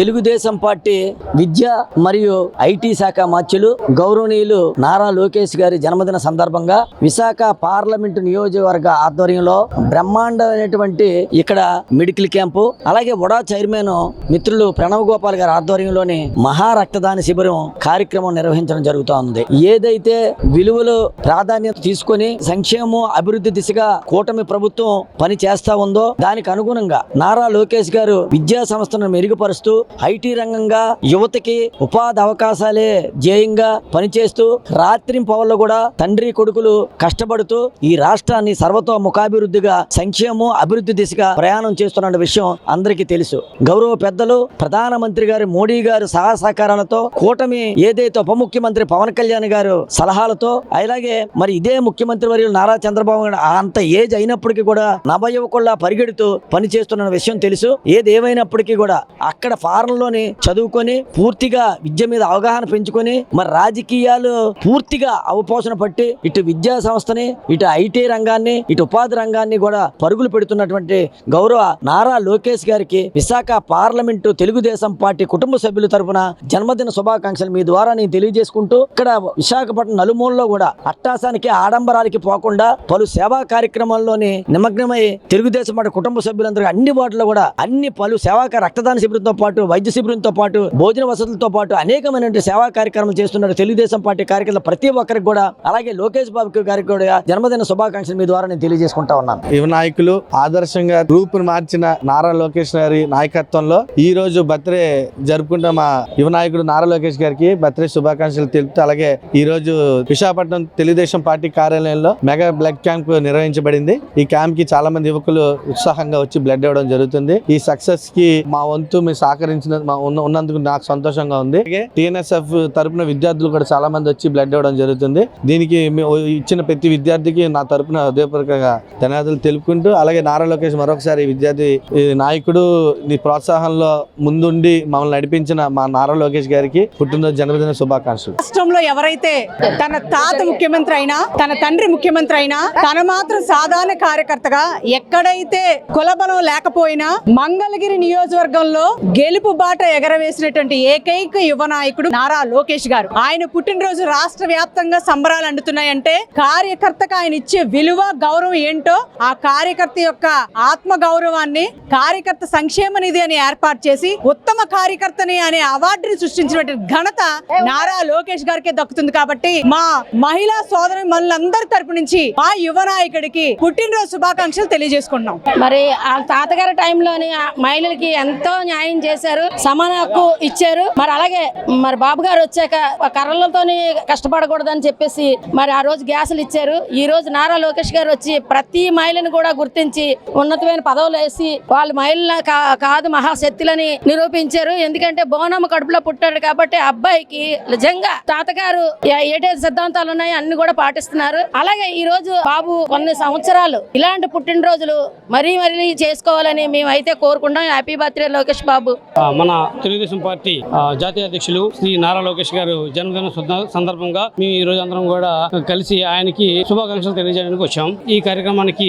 Telugu Desam party విద్య మరియు IT శాఖ మంత్రులు గౌరవనీయులు నారా లోకేష్ గారి జన్మదిన సందర్భంగా విశాఖ పార్లమెంటు నియోజకవర్గ ఆధ్వర్యంలో బ్రహ్మాండమైనటువంటి ఇక్కడ మెడికల్ క్యాంపు, అలాగే వడా చైర్మన్ మిత్రులు ప్రణవ్ గోపాల్ గారి ఆధ్వర్యంలోని మహా రక్తదాన శిబిరం కార్యక్రమం నిర్వహించడం జరుగుతోంది. ఏదైతే విలువలు ప్రాధాన్యత తీసుకొని సంక్షేమం అభివృద్ధి దిశగా కూటమి ప్రభుత్వం పని చేస్తా ఉందో దానికి అనుగుణంగా నారా లోకేష్ గారు విద్యా సంస్థను మెరుగుపరుస్తూ ఐటీ రంగంగా యువతకి ఉపాధి అవకాశాలే ధ్యేయంగా పనిచేస్తూ రాత్రింపవల్లో కూడా తండ్రి కొడుకులు కష్టపడుతూ ఈ రాష్ట్రాన్ని సర్వతోముఖాభివృద్ధిగా సంక్షేమం అభివృద్ధి దిశగా ప్రయాణం చేస్తున్న విషయం అందరికీ తెలుసు. గౌరవ పెద్దలు ప్రధానమంత్రి గారు మోడీ గారు సహకారాలతో కూటమి ఏదైతే ఉప ముఖ్యమంత్రి పవన్ కళ్యాణ్ గారు సలహాలతో అలాగే మరి ఇదే ముఖ్యమంత్రి వర్యులు నారా చంద్రబాబు నాయుడు అంత ఏజ్ అయినప్పటికీ కూడా నవయువకుల్లా పరిగెడుతూ పనిచేస్తున్న విషయం తెలుసు. ఏదేమైనప్పటికీ కూడా అక్కడ ఫారెన్లోని చదువుకొని పూర్తిగా విద్య మీద అవగాహన పెంచుకొని మరి రాజకీయాలు పూర్తిగా అవపోసన పట్టి ఇటు విద్యా సంస్థని ఇటు ఐటీ రంగాన్ని ఇటు ఉపాధి రంగాన్ని కూడా పరుగులు పెడుతున్నటువంటి గౌరవ నారా లోకేష్ గారికి విశాఖ పార్లమెంటు తెలుగుదేశం పార్టీ కుటుంబ సభ్యుల తరపున జన్మదిన శుభాకాంక్షలు మీ ద్వారా నేను తెలియజేసుకుంటూ ఇక్కడ విశాఖపట్నం నలుమూలలో కూడా అట్టాసానికి ఆడంబరాలకి పోకుండా పలు సేవా కార్యక్రమాల్లోని నిమగ్నమై తెలుగుదేశం పార్టీ కుటుంబ సభ్యులందరూ అన్ని వాటిలో కూడా అన్ని పలు సేవా రక్తదాన శిబిరంతో పాటు వైద్య శిబిరంతో పాటు భోజన వసతులతో పాటు అనేకమైన సేవా కార్యక్రమం చేస్తున్నారు తెలుగుదేశం పార్టీ కార్యకర్తలు ప్రతి ఒక్కరికి కూడా. అలాగే లోకేష్ బాబు గారికి కూడా జన్మదిన శుభాకాంక్షలు మీ ద్వారా నేను తెలియజేసుకుంటా ఉన్నాను. యువ నాయకులు ఆదర్శంగా రూపును మార్చిన నారా లోకేష్ గారి నాయకత్వంలో ఈ రోజు బర్త్డే జరుపుకుంటాం. మా యువ నాయకుడు నారా లోకేష్ గారికి బర్త్డే శుభాకాంక్షలు తెలుపుతూ అలాగే ఈ రోజు విశాఖపట్నం తెలుగుదేశం పార్టీ కార్యాలయంలో మెగా బ్లడ్ క్యాంప్ నిర్వహించబడింది. ఈ క్యాంప్ కి చాలా మంది యువకులు ఉత్సాహంగా వచ్చి బ్లడ్ ఇవ్వడం జరుగుతుంది. ఈ సక్సెస్ కి మా వంతు మేము సహకరించిన ఉన్నందుకు నాకు సంతోషంగా ఉంది. టిఎన్ఎస్ఎఫ్ తరపున విద్యార్థులు కూడా చాలా మంది వచ్చి బ్లడ్ ఇవ్వడం జరుగుతుంది. దీనికి ఇచ్చిన ప్రతి విద్యార్థికి నా తరపున హృదయపూర్వకంగా ధన్యవాదాలు తెలుపుకుంటూ అలాగే నారా లోకేష్ మరొకసారి విద్యార్థి నాయకుడు ప్రోత్సాహంలో ముందుండి మమ్మల్ని నడిపించిన మా నారా లోకేష్ గారికి పుట్టినరోజు జన్మదిన శుభాకాంక్షలు. రాష్ట్రంలో ఎవరైతే తన తాత ముఖ్యమంత్రి అయినా తన తండ్రి ముఖ్యమంత్రి అయినా తన మాత్రం సాధారణ కార్యకర్తగా ఎక్కడైతే కులబలం లేకపోయినా మంగళగిరి నియోజకవర్గంలో గెలుపు బాట ఎగరవేసినటువంటి ఏకైక యువ నాయకుడు నారా లోకేష్ గారు. ఆయన పుట్టినరోజు రాష్ట్ర వ్యాప్తంగా సంబరాలు అందుతున్నాయంటే కార్యకర్తకు ఆయన ఇచ్చే విలువ గౌరవం ఏంటో ఆ కార్యకర్త యొక్క ఆత్మ గౌరవాన్ని కార్యకర్త సంక్షేమ నిధి అని ఏర్పాటు చేసి ఉత్తమ కార్యకర్తని అనే అవార్డుని సృష్టించినటువంటి ఘనత నారా లోకేష్ గారికి దక్కుతుంది. కాబట్టి మా మహిళా సోదరు మనందరి తరపు నుంచి మా యువ నాయకుడికి పుట్టినరోజు శుభాకాంక్షలు తెలియజేసుకుంటున్నాం. మరి ఆ తాతగారి టైంలోని మహిళలకి ఎంతో న్యాయం చేశారు, సమాన హక్కు ఇచ్చారు. మరి అలాగే మరి బాబు గారు వచ్చాక కర్రలతోని కష్టపడకూడదని చెప్పేసి మరి ఆ రోజు గ్యాసులు ఇచ్చారు. ఈ రోజు నారా లోకేష్ గారు వచ్చి ప్రతి మహిళను కూడా గుర్తించి ఉన్నతమైన పదవులు వేసి వాళ్ళు మహిళ కాదు మహాశక్తులని నిరూపించారు. ఎందుకంటే బోనమ్మ కడుపులో పుట్టాడు కాబట్టి అబ్బాయికి నిజంగా తాతగారు ఏటైతే సిద్ధాంతాలు ఉన్నాయో అన్ని కూడా పాటిస్తున్నారు. అలాగే ఈ రోజు బాబు కొన్ని సంవత్సరాలు ఇలాంటి పుట్టినరోజులు మరీ చేసుకోవాలని మేమైతే కోరుకుంటాం. Happy birthday Lokesh Babu. మన తెలుగుదేశం పార్టీ జాతీయ అధ్యక్షులు శ్రీ నారా లోకేష్ గారు జన్మదిన సందర్భంగా మేము ఈ రోజు అందరం కూడా కలిసి ఆయనకి శుభాకాంక్షలు తెలియజేయడానికి వచ్చాం. ఈ కార్యక్రమానికి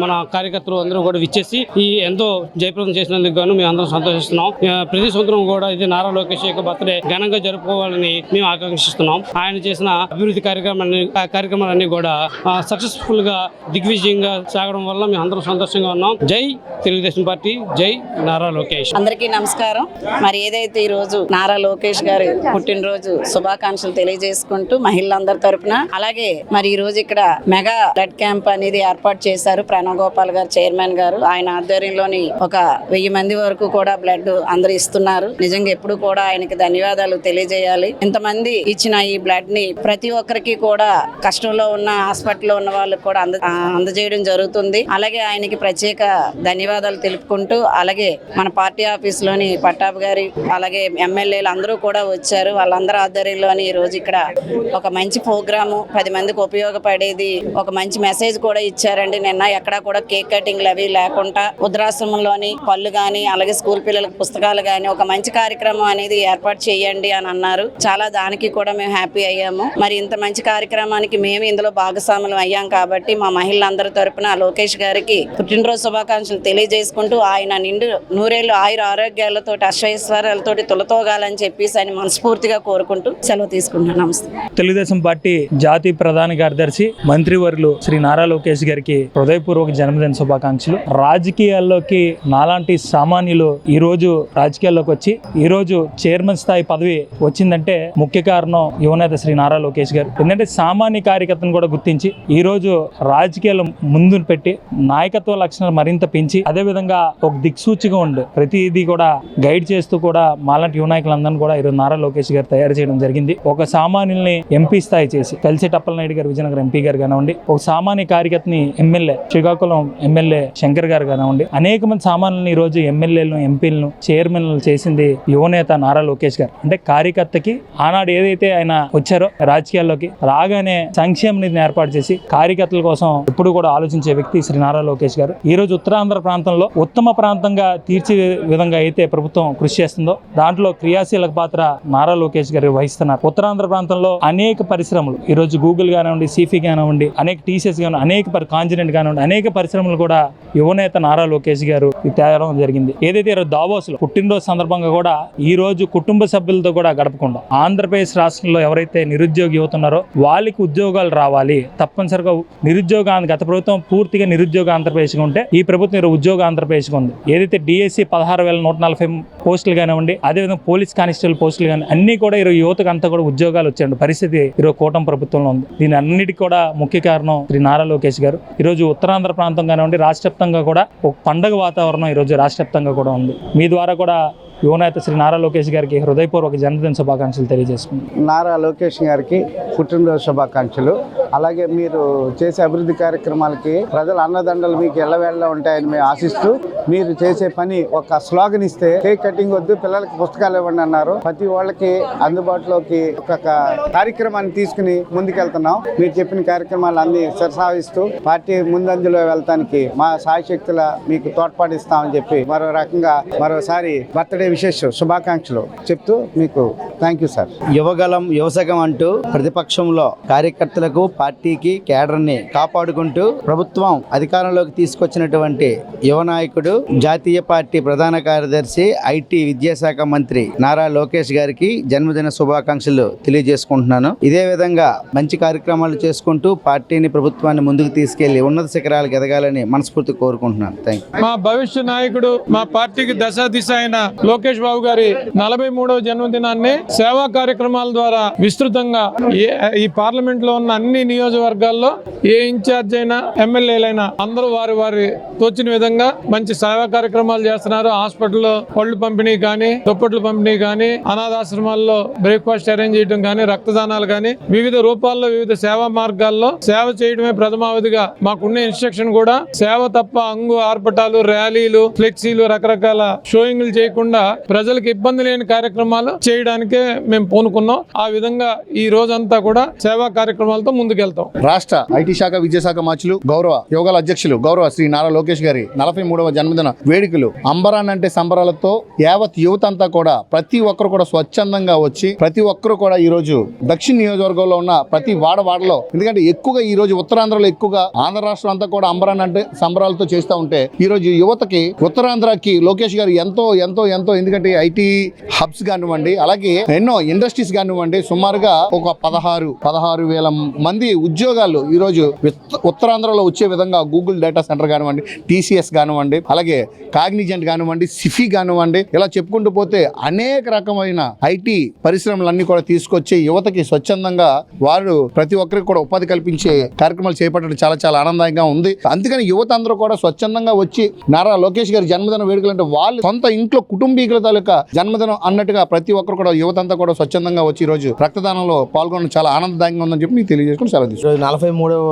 మన కార్యకర్తలు అందరూ కూడా విచ్చేసి ఈ ఎంతో జయప్రదం చేసినందుకు గాను మేము అందరం సంతోషిస్తున్నాం. ప్రతి సంవత్సరం కూడా ఇది నారా లోకేష్ యొక్క బర్త్డే ఘనంగా జరుపుకోవాలని మేము ఆకాంక్షిస్తున్నాం. ఆయన చేసిన అభివృద్ధి కార్యక్రమాలన్నీ కూడా సక్సెస్ఫుల్ గా దిగ్విజయంగా సాగడం వల్ల మేము అందరం సంతోషంగా ఉన్నాం. జై తెలుగుదేశం పార్టీ, జై నారా లోకేష్. అందరికీ నమస్కారం. మరి ఏదైతే ఈ రోజు నారా లోకేష్ గారి పుట్టినరోజు శుభాకాంక్షలు తెలియజేసుకుంటూ మహిళలందరి తరపున అలాగే మరి ఈ రోజు ఇక్కడ మెగా బ్లడ్ క్యాంప్ అనేది ఏర్పాటు చేశారు. ప్రణవ్ గోపాల్ గారు చైర్మన్ గారు ఆయన ఆధ్వర్యంలోని ఒక 1000 మంది వరకు కూడా బ్లడ్ అందరు ఇస్తున్నారు. నిజంగా ఎప్పుడు కూడా ఆయనకి ధన్యవాదాలు తెలియజేయాలి. ఇంతమంది ఇచ్చిన ఈ బ్లడ్ ని ప్రతి ఒక్కరికి కూడా కష్టంలో ఉన్న హాస్పిటల్లో ఉన్న వాళ్ళకి కూడా అందజేయడం జరుగుతుంది. అలాగే ఆయనకి ప్రత్యేక ధన్యవాదాలు తెలుపుకుంటూ అలాగే మన పార్టీ ఆఫీస్ లోని పట్టాభి గారి అలాగే ఎమ్మెల్యేలు అందరూ కూడా వచ్చారు. వాళ్ళందరూ ఆధ్వర్యంలోని ఈ రోజు ఇక్కడ ఒక మంచి ప్రోగ్రాము 10 మందికి ఉపయోగపడేది ఒక మంచి మెసేజ్ కూడా ఇచ్చారండి. నిన్న ఎక్కడా కూడా కేక్ కటింగ్లు అవి లేకుండా వృద్ధాశ్రమంలోని పళ్ళు గాని అలాగే స్కూల్ పిల్లలకు పుస్తకాలు గాని ఒక మంచి కార్యక్రమం అనేది ఏర్పాటు చేయండి అని అన్నారు. చాలా దానికి కూడా మేము హ్యాపీ అయ్యాము. మరి ఇంత మంచి కార్యక్రమానికి మేము ఇందులో భాగస్వాములు అయ్యాం కాబట్టి మా మహిళలందరి తరపున లోకేష్ గారికి పుట్టినరోజు శుభాకాంక్షలు తెలియజేసుకుంటూ ఆయన నిండు నూరేళ్లు ఆయుర ఆరోగ్యాలు ఆరోగ్యాలతోటి అశ్వైశ్వర్యాలతోటి తొలతోగాలని చెప్పేసి ఆయన మనస్ఫూర్తిగా కోరుకుంటూ సెలవు తీసుకుంటున్నాను. నమస్తే. తెలుగుదేశం పార్టీ జాతీయ ప్రధాన కార్యదర్శి మంత్రివర్యులు శ్రీ నారా లోకేష్ గారికి హృదయపూర్వక జన్మదిన శుభాకాంక్షలు. రాజకీయాల్లోకి నాలాంటి సామాన్యులు ఈ రోజు రాజకీయాల్లోకి వచ్చి ఈ రోజు చైర్మన్ స్థాయి పదవి వచ్చిందంటే ముఖ్య కారణం యువనేత శ్రీ నారా లోకేష్ గారు. ఎందుకంటే సామాన్య కార్యకర్తను కూడా గుర్తించి ఈ రోజు రాజకీయాలు ముందు పెట్టి నాయకత్వ లక్షణాలు మరింత పెంచి అదే విధంగా ఒక దిక్సూచిగా ఉండి ప్రతిదీ కూడా గైడ్ చేస్తూ కూడా మాలాంటి యువ నాయకులందరినీ కూడా ఈరోజు నారా లోకేష్ గారు తయారు చేయడం జరిగింది. ఒక సామాన్యుల్ని ఎంపీ స్థాయి చేసి కలిసి అప్పలనాయుడు గారు విజయనగరం ఎంపీ గారు కానివ్వండి, ఒక సామాన్య కార్యకర్తని ఎమ్మెల్యే శ్రీకాకుళం ఎమ్మెల్యే శంకర్ గారు కానివ్వండి, అనేక మంది సామాన్యులను ఈ రోజు ఎమ్మెల్యేలను ఎంపీలను చైర్మన్లు చేసింది యువనేత నారా లోకేష్ గారు. అంటే కార్యకర్తకి ఆనాడు ఏదైతే ఆయన వచ్చారో రాజకీయాల్లోకి రాగానే సంక్షేమ నిధిని ఏర్పాటు చేసి కార్యకర్తల కోసం ఎప్పుడు కూడా ఆలోచించే వ్యక్తి శ్రీ నారా లోకేష్ గారు. ఈ రోజు ఉత్తరాంధ్ర ప్రాంతంలో ఉత్తమ ప్రాంతంగా తీర్చే విధంగా అయితే ప్రభుత్వం కృషి చేస్తుందో దాంట్లో క్రియాశీలక పాత్ర నారా లోకేష్ గారు వహిస్తున్నారు. ఉత్తరాంధ్ర ప్రాంతంలో అనేక పరిశ్రమలు ఈ రోజు గూగుల్ కానివ్వండి, సిఫీ కానివ్వండి, అనేక టీసీఎస్ కానివ్వండి, అనేక కాంజినెంట్ కానివ్వండి, అనేక పరిశ్రమలు కూడా యువనేత నారా లోకేష్ గారు తేవడం జరిగింది. ఏదైతే ఈరోజు దావోస్ లో పుట్టినరోజు సందర్భంగా కూడా ఈ రోజు కుటుంబ సభ్యులతో కూడా గడపకుండా ఆంధ్రప్రదేశ్ రాష్ట్రంలో ఎవరైతే నిరుద్యోగ యువత ఉన్నారో వాళ్ళకి ఉద్యోగాలు రావాలి, తప్పనిసరిగా నిరుద్యోగ గత ప్రభుత్వం పూర్తిగా నిరుద్యోగ ఆంధ్రప్రదేశ్గా ఉంటే ఈ ప్రభుత్వం ఈరోజు ఉద్యోగ ఆంధ్రప్రదేశ్గా ఉంది. ఏదైతే డిఎస్సి 16,140 పోస్టులు కానివ్వండి, అదేవిధంగా పోలీస్ కానిస్టేబుల్ పోస్టులు కానీ అన్ని కూడా ఈరోజు యువతకు అంతా కూడా ఉద్యోగాలు వచ్చే పరిస్థితి ఈరోజు కూటమి ప్రభుత్వంలో ఉంది. దీని అన్నిటికీ కూడా ముఖ్య కారణం శ్రీ నారా లోకేష్ గారు. ఈరోజు ఉత్తరాంధ్ర ప్రాంతం కానివ్వండి, రాష్ట్ర వ్యాప్తంగా కూడా ఒక పండగ వాతావరణం ఈరోజు రాష్ట్ర వ్యాప్తంగా కూడా ఉంది. మీ ద్వారా కూడా యువనేత శ్రీ నారా లోకేష్ గారికి హృదయపూర్వక జన్మదిన శుభాకాంక్షలు తెలియజేసుకుంది. నారా లోకేష్ గారికి పుట్టినరోజు శుభాకాంక్షలు. అలాగే మీరు చేసే అభివృద్ధి కార్యక్రమాలకి ప్రజల అన్నదండలు మీకు ఎల్లవేళ్ళ ఉంటాయని మేము ఆశిస్తూ, మీరు చేసే పని ఒక స్లోగన్ ఇస్తే కేక్ కటింగ్ వద్దు, పిల్లలకి పుస్తకాలు ఇవ్వండి అన్నారు. ప్రతి వాళ్ళకి అందుబాటులోకి ఒక కార్యక్రమాన్ని తీసుకుని ముందుకెళ్తున్నాం. మీరు చెప్పిన కార్యక్రమాలు అన్ని కొనసాగిస్తూ పార్టీ ముందంజలో వెళ్తానికి మా సాయశక్తుల మీకు తోడ్పాటిస్తామని చెప్పి మరో రకంగా మరోసారి బర్త్డే విశేష శుభాకాంక్షలు చెప్తూ మీకు థ్యాంక్ యూ సార్. యువగలం యువసగం అంటూ ప్రతిపక్షంలో కార్యకర్తలకు పార్టీకి కేడర్ని కాపాడుకుంటూ ప్రభుత్వం అధికారంలోకి తీసుకొచ్చినటువంటి యువ నాయకుడు జాతీయ పార్టీ ప్రధాన కార్యదర్శి ఐటీ విద్యాశాఖ మంత్రి నారా లోకేష్ గారికి జన్మదిన శుభాకాంక్షలు తెలియజేసుకుంటున్నాను. ఇదే విధంగా మంచి కార్యక్రమాలు చేసుకుంటూ పార్టీని ప్రభుత్వాన్ని ముందుకు తీసుకెళ్లి ఉన్నత శిఖరాలకు ఎదగాలని మనస్ఫూర్తి కోరుకుంటున్నాను. Thank you. మా భవిష్య నాయకుడు మా పార్టీకి దశ దిశ అయిన లోకేష్ బాబు గారి 43వ జన్మదినాన్ని సేవా కార్యక్రమాల ద్వారా విస్తృతంగా ఈ పార్లమెంట్ లో ఉన్న అన్ని నియోజకవర్గాల్లో ఏ ఇన్ఛార్జ్ అయినా ఎమ్మెల్యేలైనా అందరూ వారి వారి తోచిన విధంగా మంచి సేవా కార్యక్రమాలు చేస్తున్నారు. హాస్పిటల్లో పళ్ళు పంపిణీ కానీ, దుప్పట్లు పంపిణీ కానీ, అనాథాశ్రమాల్లో బ్రేక్ఫాస్ట్ అరేంజ్ చేయడం కానీ, రక్తదానాలు కానీ, వివిధ రూపాల్లో వివిధ సేవా మార్గాల్లో సేవ చేయడమే ప్రథమావధిగా మాకున్న ఇన్స్ట్రక్షన్ కూడా. సేవ తప్ప అంగు ఆర్భటాలు, ర్యాలీలు, ఫ్లెక్సీలు, రకరకాల షోయింగ్లు చేయకుండా ప్రజలకు ఇబ్బంది లేని కార్యక్రమాలు చేయడానికే మేము పూనుకున్నాం. ఆ విధంగా ఈ రోజంతా కూడా సేవా కార్యక్రమాలతో ముందుకెళ్తాం. రాష్ట్ర ఐటీ శాఖ విద్యాశాఖ మార్చులు గౌరవ యోగాల అధ్యక్షులు గౌరవ శ్రీ నారా లోకేష్ గారి 43వ జన్మదిన వేడుకలు అంబరాన్ అంటే సంబరాలతో యావత్ యువత అంతా కూడా ప్రతి ఒక్కరు కూడా స్వచ్ఛందంగా వచ్చి ప్రతి ఒక్కరు కూడా ఈ రోజు దక్షిణ నియోజకవర్గంలో ఉన్న ప్రతి వాడవాడలో, ఎందుకంటే ఎక్కువగా ఈ రోజు ఉత్తరాంధ్రలో ఎక్కువగా ఆంధ్ర రాష్ట్రం అంతా కూడా అంబరాన్ అంటే సంబరాలతో చేస్తూ ఉంటే ఈ రోజు యువతకి ఉత్తరాంధ్రకి లోకేష్ గారు ఎంతో ఎంతో ఎంతో, ఎందుకంటే ఐటీ హబ్స్ కానివ్వండి, అలాగే ఎన్నో ఇండస్ట్రీస్ కానివ్వండి, సుమారుగా ఒక 16,000 మంది ఉద్యోగాలు ఈ రోజు ఉత్తరాంధ్రలో వచ్చే విధంగా గూగుల్ డేటా సెంటర్ కానివ్వండి, టీసీఎస్ కానివ్వండి, అలాగే కాగ్నిజెంట్ కానివ్వండి, సిఫీ కానివ్వండి, ఇలా చెప్పుకుంటూ పోతే అనేక రకమైన ఐటీ పరిశ్రమలన్నీ కూడా తీసుకొచ్చి యువతకి స్వచ్ఛందంగా వారు ప్రతి ఒక్కరికి కూడా ఉపాధి కల్పించే కార్యక్రమాలు చేపట్టడం చాలా చాలా ఆనందంగా ఉంది. అందుకని యువత అందరూ కూడా స్వచ్ఛందంగా వచ్చి నారా లోకేష్ గారి జన్మదిన వేడుకలు అంటే వాళ్ళు సొంత ఇంట్లో కుటుంబీకుల తాలూకా జన్మదినం అన్నట్టుగా ప్రతి ఒక్కరు కూడా యువత అంతా కూడా స్వచ్ఛందంగా వచ్చి ఈ రోజు రక్తదానంలో పాల్గొనడం చాలా ఆనందదాయంగా ఉందని చెప్పి మీకు తెలియజేసుకుని సెలవు తీసుకుంటాను. 43వ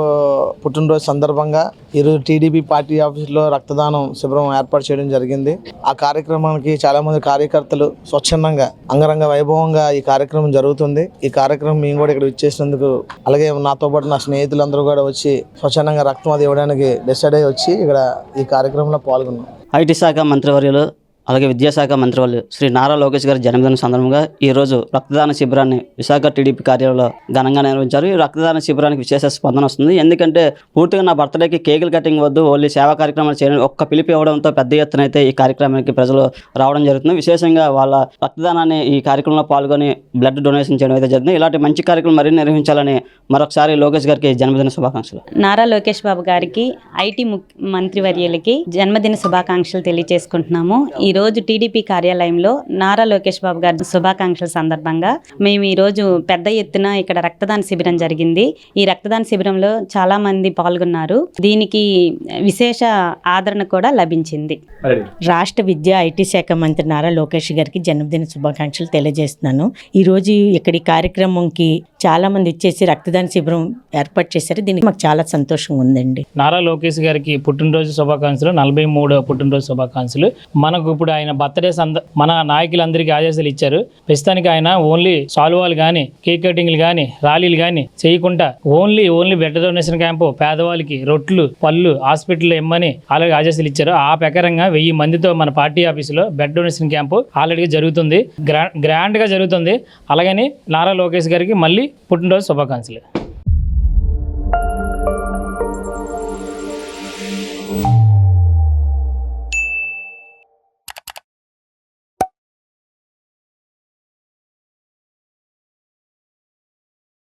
పుట్టినరోజు సందర్భంగా ఈరోజు టీడీపీ పార్టీ ఆఫీసులో రక్తదానం శిబిరం ఏర్పాటు చేయడం జరిగింది. ఆ కార్యక్రమానికి చాలా మంది కార్యకర్తలు స్వచ్ఛందంగా అంగరంగ వైభవంగా ఈ కార్యక్రమం జరుగుతుంది. ఈ కార్యక్రమం మేము కూడా ఇక్కడ ఇచ్చేసినందుకు, అలాగే నాతో పాటు నా స్నేహితులందరూ కూడా వచ్చి స్వచ్ఛందంగా రక్తం అది ఇవ్వడానికి డిసైడ్ అయ్యి వచ్చి ఇక్కడ ఈ కార్యక్రమంలో పాల్గొన్నాం. ఐటీ శాఖ మంత్రివర్యులు అలాగే విద్యాశాఖ మంత్రివర్యులు శ్రీ నారా లోకేష్ గారి జన్మదిన సందర్భంగా ఈరోజు రక్తదాన శిబిరాన్ని విశాఖ టీడీపీ కార్యాలయంలో ఘనంగా నిర్వహించారు. ఈ రక్తదాన శిబిరానికి విశేష స్పందన వస్తుంది. ఎందుకంటే పూర్తిగా నా బర్త్డేకి కేకులు కటింగ్ వద్దు, ఓన్లీ సేవా కార్యక్రమాలు చేయడం ఒక్క పిలిపి ఇవ్వడంతో పెద్ద ఎత్తున అయితే ఈ కార్యక్రమానికి ప్రజలు రావడం జరుగుతుంది. విశేషంగా వాళ్ళ రక్తదానాన్ని ఈ కార్యక్రమంలో పాల్గొని బ్లడ్ డొనేషన్ చేయడం అయితే జరుగుతుంది. ఇలాంటి మంచి కార్యక్రమం మరిన్ని నిర్వహించాలని మరొకసారి లోకేష్ గారికి జన్మదిన శుభాకాంక్షలు. నారా లోకేష్ బాబు గారికి ఐటీ మంత్రివర్యులకి జన్మదిన శుభాకాంక్షలు తెలియజేసుకుంటున్నాము. ఈ రోజు టీడీపీ కార్యాలయంలో నారా లోకేష్ బాబు గారి శుభాకాంక్షల సందర్భంగా మేము ఈ రోజు పెద్ద ఎత్తున ఇక్కడ రక్తదాన శిబిరం జరిగింది. ఈ రక్తదాన శిబిరంలో చాలా మంది పాల్గొన్నారు. దీనికి విశేష ఆదరణ కూడా లభించింది. రాష్ట్ర విద్యా ఐటీ శాఖ మంత్రి నారా లోకేష్ గారికి జన్మదిన శుభాకాంక్షలు తెలియజేస్తున్నాను. ఈ రోజు ఇక్కడి కార్యక్రమంకి చాలా మంది ఇచ్చేసి రక్తదాన శిబిరం ఏర్పాటు చేశారు. దీనికి మాకు చాలా సంతోషంగా ఉందండి. నారా లోకేష్ గారికి పుట్టినరోజు శుభాకాంక్షలు, 43వ పుట్టినరోజు శుభాకాంక్షలు. మనకు ఇప్పుడు ఆయన బర్త్డే మన నాయకులందరికీ ఆదేశాలు ఇచ్చారు. ప్రస్తుతానికి ఆయన ఓన్లీ సాల్వాలు కానీ, కేక్ కటింగ్లు కానీ, ర్యాలీలు కానీ చేయకుండా ఓన్లీ బ్లడ్ డొనేషన్ క్యాంపు, పేదవాళ్ళకి రొట్లు, పళ్ళు హాస్పిటల్లో ఇమ్మని అలాగే ఆదేశాలు ఇచ్చారు. ఆ ప్రకారంగా 1000 మందితో మన పార్టీ ఆఫీసులో బ్లడ్ డొనేషన్ క్యాంపు ఆల్రెడీ జరుగుతుంది. గ్రాండ్గా జరుగుతుంది. అలాగని నారా లోకేష్ గారికి మళ్ళీ పుట్టినరోజు శుభాకాంక్షలు.